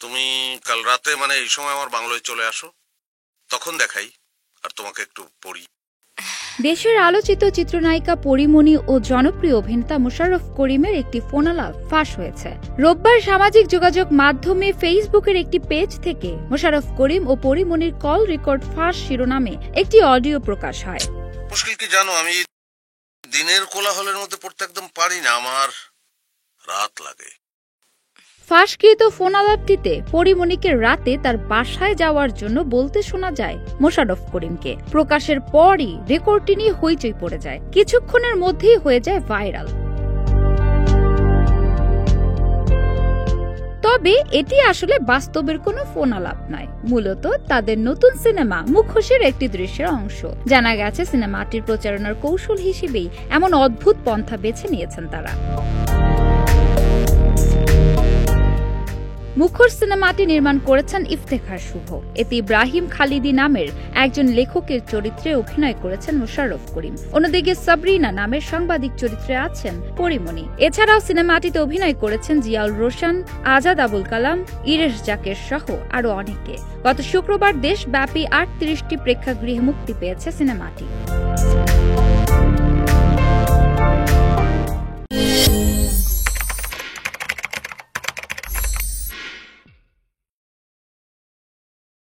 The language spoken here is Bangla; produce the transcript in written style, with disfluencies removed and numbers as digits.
তুমি কাল রাতে মানে এই সময় আমার বাংলোয় চলে আসো, তখন দেখাই আর তোমাকে একটু পড়ি। দেশের আলোচিত চিত্রনায়িকা পরিমণি ও জনপ্রিয় অভিনেতা মোশাররফ করিমের একটি ফোনালাপ ফাঁস হয়েছে। রোববার সামাজিক যোগাযোগ মাধ্যমে ফেসবুকের একটি পেজ থেকে মোশাররফ করিম ও পরিমণির কল রেকর্ড ফাঁস শিরোনামে একটি অডিও প্রকাশ হয়। মুশকিল কি জানো, আমি দিনের কোলাহলের মধ্যে পড়তে একদম পারি না, আমার রাত লাগে। ফাঁসকৃত ফোনালাপটিতে পরিমণিকে রাতে তার বাসায় যাওয়ার জন্য বলতে শোনা যায় মোশাররফ করিমকে। প্রকাশের পরই রেকর্ডটি নিয়ে হইচই পড়ে যায়, কিছুক্ষণের মধ্যেই হয়ে যায় ভাইরাল। তবে এটি আসলে বাস্তবের কোনো ফোনালাপ নয়, মূলত তাদের নতুন সিনেমা মুখোশের একটি দৃশ্যের অংশ। জানা গেছে সিনেমাটির প্রচারণার কৌশল হিসেবেই এমন অদ্ভুত পন্থা বেছে নিয়েছেন তারা। মুখোশ সিনেমাটি নির্মাণ করেছেন ইফতেখার শুভ। এতে ইব্রাহিম খালিদি নামের একজন লেখকের চরিত্রে অভিনয় করেছেন মোশাররফ করিম। অন্যদিকে সাবরিনা নামের সাংবাদিক চরিত্রে আছেন পরিমণি। এছাড়াও সিনেমাটিতে অভিনয় করেছেন জিয়াউল রোশন, আজাদ আবুল কালাম, ইরেশ জাকের সহ আরো অনেকে। গত শুক্রবার দেশব্যাপী ৩৮টি প্রেক্ষাগৃহে মুক্তি পেয়েছে সিনেমাটি।